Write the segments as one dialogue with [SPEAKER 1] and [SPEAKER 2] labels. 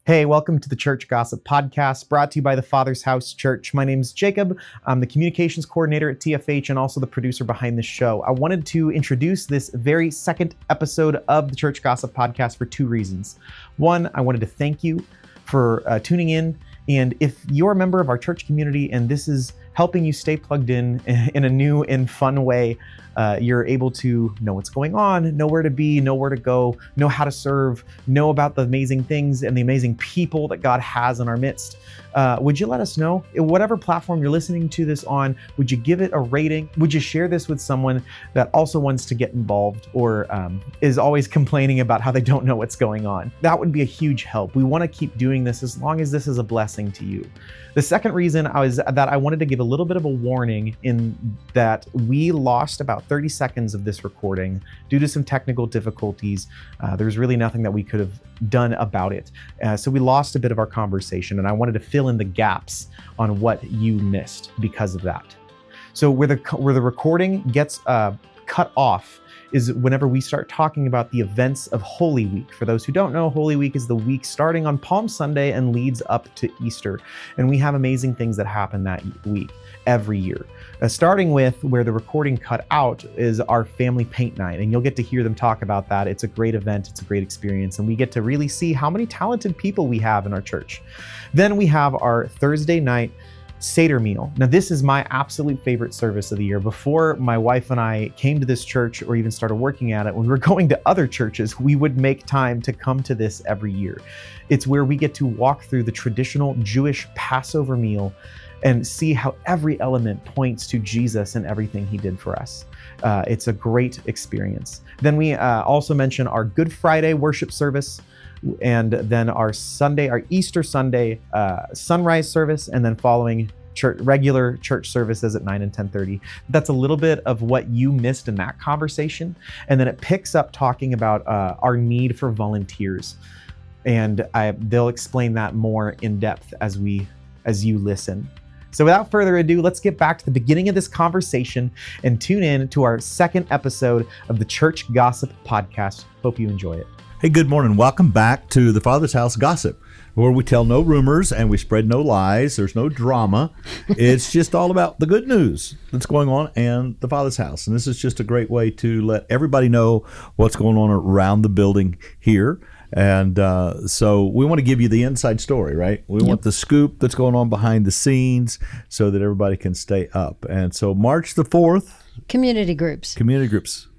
[SPEAKER 1] Hey, welcome to the Church Gossip Podcast, brought to you by the Father's House Church. My name's Jacob. I'm the communications coordinator at TFH and also the producer behind the show. I wanted to introduce this very second episode of the Church Gossip Podcast for two reasons. One, I wanted to thank you for tuning in. And if you're a member of our church community and this is helping you stay plugged in a new and fun way, you're able to know what's going on, know where to be, know where to go, know how to serve, know about the amazing things and the amazing people that God has in our midst. Would you let us know? Whatever platform you're listening to this on, would you give it a rating? Would you share this with someone that also wants to get involved or is always complaining about how they don't know what's going on? That would be a huge help. We want to keep doing this as long as this is a blessing to you. The second reason I wanted to give a little bit of a warning in that we lost about 30 seconds of this recording due to some technical difficulties. There's really nothing that we could have done about it. So we lost a bit of our conversation, and I wanted to fill in the gaps on what you missed because of that. So where the recording gets cut off is whenever we start talking about the events of Holy Week. For those who don't know, Holy Week is the week starting on Palm Sunday and leads up to Easter. And we have amazing things that happen that week every year. Starting with where the recording cut out is our family paint night. And you'll get to hear them talk about that. It's a great event. It's a great experience. And we get to really see how many talented people we have in our church. Then we have our Thursday night Seder meal. Now, this is my absolute favorite service of the year. Before my wife and I came to this church or even started working at it, when we were going to other churches, we would make time to come to this every year. It's where we get to walk through the traditional Jewish Passover meal and see how every element points to Jesus and everything he did for us. It's a great experience. Then we also mention our Good Friday worship service, and then our Easter Sunday sunrise service, and then following regular church services at 9 and 10:30. That's a little bit of what you missed in that conversation. And then it picks up talking about our need for volunteers. And they'll explain that more in depth as you listen. So without further ado, let's get back to the beginning of this conversation and tune in to our second episode of the Church Gossip Podcast. Hope you enjoy it.
[SPEAKER 2] Hey, good morning. Welcome back to the Father's House Gossip, where we tell no rumors and we spread no lies. There's no drama. It's just all about the good news that's going on in the Father's house. And this is just a great way to let everybody know what's going on around the building here. And so we want to give you the inside story, right? We want the scoop that's going on behind the scenes so that everybody can stay up. And so March the 4th.
[SPEAKER 3] Community groups.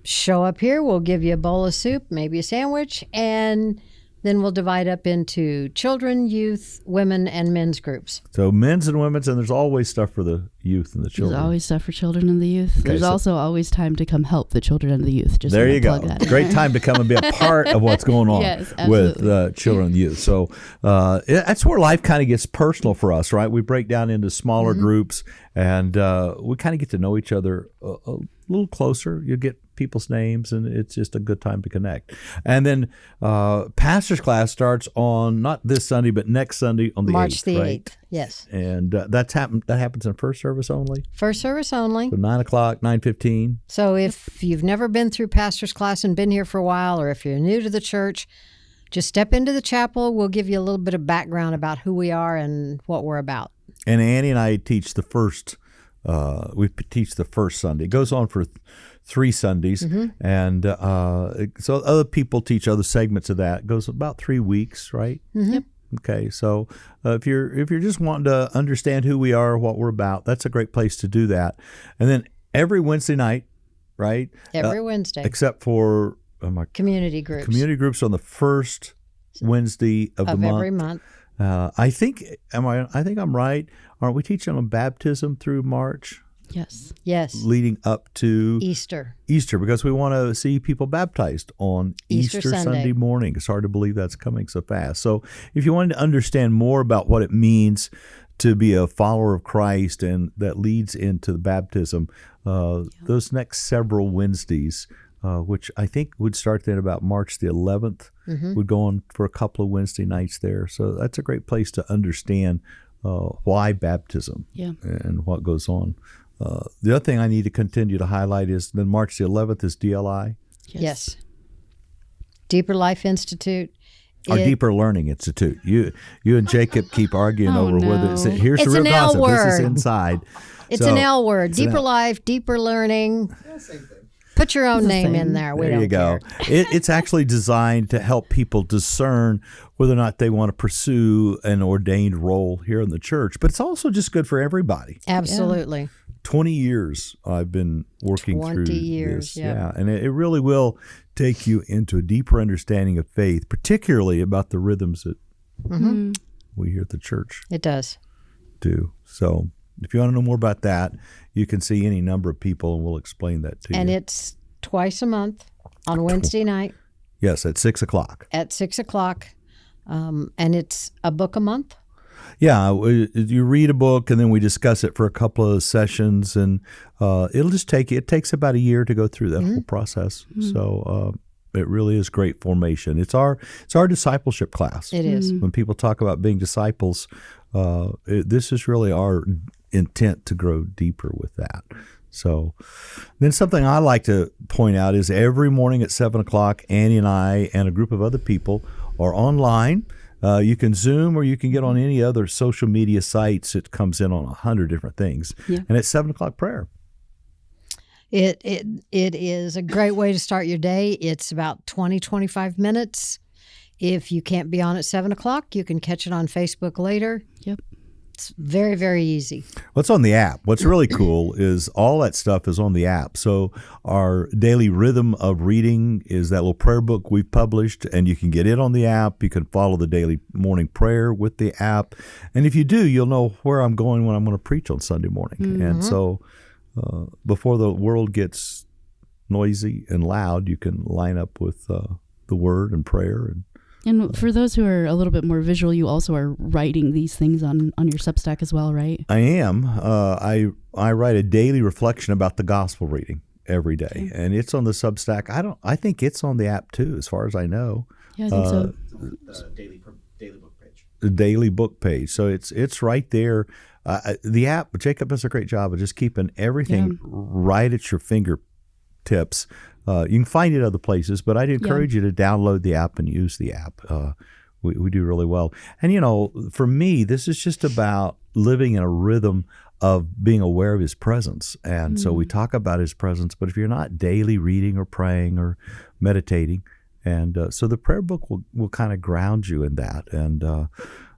[SPEAKER 3] Show up here, we'll give you a bowl of soup, maybe a sandwich, and then we'll divide up into children, youth, women, and men's groups.
[SPEAKER 2] So men's and women's, and there's always stuff for the youth and the children.
[SPEAKER 4] There's always stuff for children and the youth. Okay, there's also always time to come help the children and the youth. Just
[SPEAKER 2] there you go. Great time to come and be a part of what's going on with children and youth. So that's where life kind of gets personal for us, right? We break down into smaller groups, and we kind of get to know each other a little closer. You get people's names, and it's just a good time to connect. And then pastor's class starts on not this Sunday, but next Sunday on the
[SPEAKER 3] March
[SPEAKER 2] 8th,
[SPEAKER 3] the 8th,
[SPEAKER 2] right?
[SPEAKER 3] yes.
[SPEAKER 2] And that happens in first service only?
[SPEAKER 3] First service only.
[SPEAKER 2] So 9 o'clock, 9:15.
[SPEAKER 3] So if you've never been through pastor's class and been here for a while, or if you're new to the church, just step into the chapel. We'll give you a little bit of background about who we are and what we're about.
[SPEAKER 2] And Annie and I teach the first Sunday. It goes on for 3 Sundays, and so other people teach other segments of that. It goes about 3 weeks, right?
[SPEAKER 3] Yep.
[SPEAKER 2] Okay, so if you're just wanting to understand who we are, what we're about, that's a great place to do that. And then every Wednesday night, right?
[SPEAKER 3] Every Wednesday,
[SPEAKER 2] except for
[SPEAKER 3] community groups.
[SPEAKER 2] Community groups on the first Wednesday of the month.
[SPEAKER 3] Every month.
[SPEAKER 2] I think I'm right. Aren't we teaching on baptism through March?
[SPEAKER 3] Yes.
[SPEAKER 2] Leading up to
[SPEAKER 3] Easter,
[SPEAKER 2] because we want to see people baptized on Easter Sunday morning. It's hard to believe that's coming so fast. So if you wanted to understand more about what it means to be a follower of Christ and that leads into the baptism, those next several Wednesdays, which I think would start then about March the 11th, would go on for a couple of Wednesday nights there. So that's a great place to understand why baptism and what goes on. The other thing I need to continue to highlight is then March the 11th is DLI.
[SPEAKER 3] Yes. Deeper Life Institute.
[SPEAKER 2] Our Deeper Learning Institute. You and Jacob keep arguing over whether here's the real concept. This is inside.
[SPEAKER 3] It's an L word. Deeper life, deeper learning.
[SPEAKER 1] Same thing.
[SPEAKER 3] Put your own name in there.
[SPEAKER 2] There you go. It's actually designed to help people discern whether or not they want to pursue an ordained role here in the church. But it's also just good for everybody.
[SPEAKER 3] Absolutely.
[SPEAKER 2] Yeah. 20 years I've been working through
[SPEAKER 3] 20 years,
[SPEAKER 2] this. Yeah. And it really will take you into a deeper understanding of faith, particularly about the rhythms that we here at the church
[SPEAKER 3] It does.
[SPEAKER 2] do. So if you want to know more about that, you can see any number of people and we'll explain that to you.
[SPEAKER 3] And it's twice a month on Wednesday night.
[SPEAKER 2] Yes, at 6 o'clock.
[SPEAKER 3] At 6 o'clock. And it's a book a month.
[SPEAKER 2] Yeah, you read a book and then we discuss it for a couple of sessions, and it takes about a year to go through that whole process. So it really is great formation. It's our discipleship class.
[SPEAKER 3] It is.
[SPEAKER 2] When people talk about being disciples, this is really our intent to grow deeper with that. So then something I like to point out is every morning at 7 o'clock, Annie and I and a group of other people are online. You can Zoom or you can get on any other social media sites. It comes in on 100 different things. Yeah. And it's 7 o'clock prayer.
[SPEAKER 3] It is a great way to start your day. It's about 20, 25 minutes. If you can't be on at 7 o'clock, you can catch it on Facebook later.
[SPEAKER 4] Yep.
[SPEAKER 3] It's very, very easy.
[SPEAKER 2] What's on the app? What's really cool is all that stuff is on the app. So our daily rhythm of reading is that little prayer book we've published, and you can get it on the app. You can follow the daily morning prayer with the app. And if you do, you'll know where I'm going when I'm going to preach on Sunday morning. And so before the world gets noisy and loud, you can line up with the word and prayer.
[SPEAKER 4] And for those who are a little bit more visual, you also are writing these things on your Substack as well, right?
[SPEAKER 2] I am. I write a daily reflection about the gospel reading every day, and it's on the Substack. I think it's on the app too, as far as I know.
[SPEAKER 4] Yeah, I think so.
[SPEAKER 1] It's on the daily book page.
[SPEAKER 2] The daily book page. So it's right there. The app, Jacob does a great job of just keeping everything right at your fingertips. You can find it other places, but I'd encourage you to download the app and use the app. We do really well. And, for me, this is just about living in a rhythm of being aware of his presence. And so we talk about his presence, but if you're not daily reading or praying or meditating, and so the prayer book will kind of ground you in that. And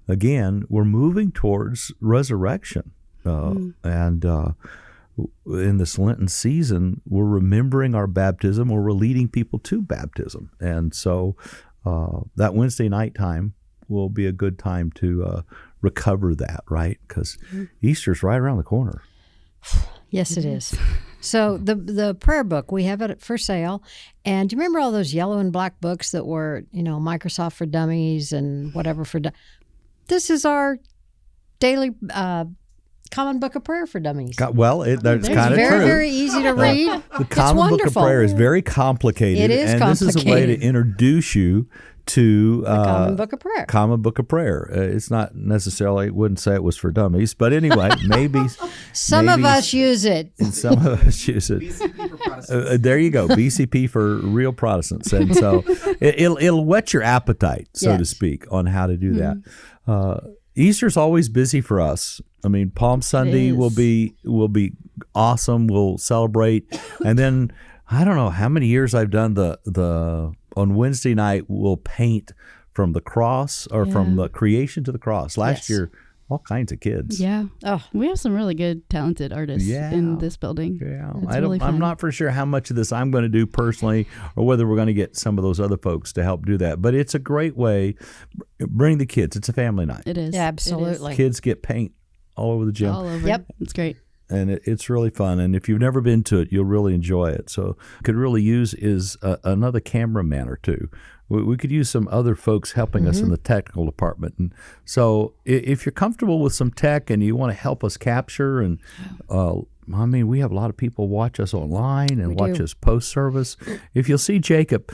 [SPEAKER 2] again, we're moving towards resurrection. And in this Lenten season, we're remembering our baptism, or we're leading people to baptism. And so that Wednesday night time will be a good time to recover that, right? Because Easter's right around the corner.
[SPEAKER 3] Yes, it is. So the prayer book, we have it for sale. And do you remember all those yellow and black books that were, Microsoft for Dummies and whatever this is our daily Common Book of Prayer for Dummies.
[SPEAKER 2] That's kind of true.
[SPEAKER 3] Very, very easy to read.
[SPEAKER 2] The Common Book of Prayer is very complicated.
[SPEAKER 3] It is
[SPEAKER 2] complicated. This is a way to introduce you to
[SPEAKER 3] the Common Book of Prayer.
[SPEAKER 2] Common Book of Prayer. It's not necessarily, wouldn't say it was for dummies, but anyway, maybe.
[SPEAKER 3] Some of us use it.
[SPEAKER 2] Some of us use it.
[SPEAKER 1] BCP for Protestants.
[SPEAKER 2] There you go, BCP for real Protestants. And so it'll whet your appetite, so to speak, on how to do that. Easter's always busy for us. I mean, Palm Sunday will be awesome. We'll celebrate, and then I don't know how many years I've done the on Wednesday night we'll paint from the cross or from the creation to the cross. Last year, all kinds of kids.
[SPEAKER 4] Yeah. Oh, we have some really good, talented artists in this building. Yeah.
[SPEAKER 2] I'm not for sure how much of this I'm going to do personally, or whether we're going to get some of those other folks to help do that. But it's a great way. Bring the kids. It's a family night.
[SPEAKER 4] It is.
[SPEAKER 3] Yeah, absolutely.
[SPEAKER 2] Kids get paint all over the gym.
[SPEAKER 4] All over.
[SPEAKER 3] Yep.
[SPEAKER 4] It's great.
[SPEAKER 2] And it's really fun. And if you've never been to it, you'll really enjoy it. So could really use is another cameraman or two. We could use some other folks helping us in the technical department. And so if you're comfortable with some tech and you want to help us capture, and we have a lot of people watch us online and watch us post-service. If you'll see Jacob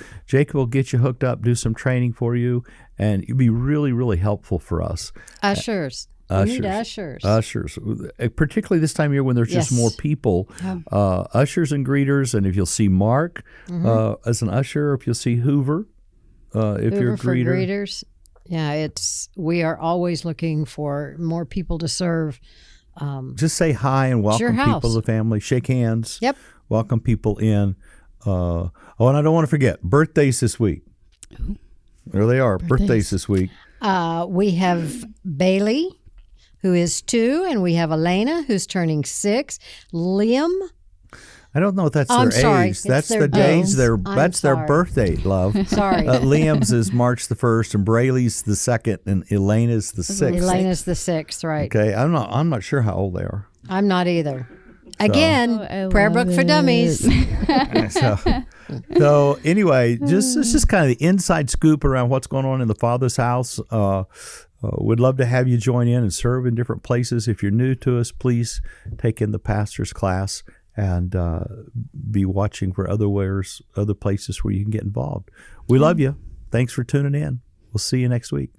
[SPEAKER 2] will get you hooked up, do some training for you, and it'd be really, really helpful for us.
[SPEAKER 3] Ushers. We need ushers.
[SPEAKER 2] Ushers, particularly this time of year when there's just more people. Ushers and greeters, and if you'll see Mark as an usher, or if you'll see Hoover if you're a
[SPEAKER 3] For
[SPEAKER 2] greeter.
[SPEAKER 3] greeters. Yeah, we are always looking for more people to serve.
[SPEAKER 2] Just say hi and welcome people to the family. Shake hands.
[SPEAKER 3] Yep.
[SPEAKER 2] Welcome people in. And I don't want to forget, birthdays this week. There they are, birthdays this week.
[SPEAKER 3] We have Bailey, who is 2, and we have Elena, who's turning 6. Liam.
[SPEAKER 2] I don't know if that's
[SPEAKER 3] I'm
[SPEAKER 2] their
[SPEAKER 3] sorry.
[SPEAKER 2] age.
[SPEAKER 3] It's
[SPEAKER 2] That's
[SPEAKER 3] their
[SPEAKER 2] the days.
[SPEAKER 3] days.
[SPEAKER 2] That's their
[SPEAKER 3] sorry.
[SPEAKER 2] birthday, love.
[SPEAKER 3] Sorry.
[SPEAKER 2] Liam's is March the 1st, and Braylee's the 2nd, and Elena's the 6th.
[SPEAKER 3] Elena's the 6th, right?
[SPEAKER 2] Okay, I'm not sure how old they are.
[SPEAKER 3] I'm not either. Again, prayer book for dummies.
[SPEAKER 2] So anyway, this is just kind of the inside scoop around what's going on in the Father's house. We'd love to have you join in and serve in different places. If you're new to us, please take in the pastor's class and be watching for other places where you can get involved. We love you. Thanks for tuning in. We'll see you next week.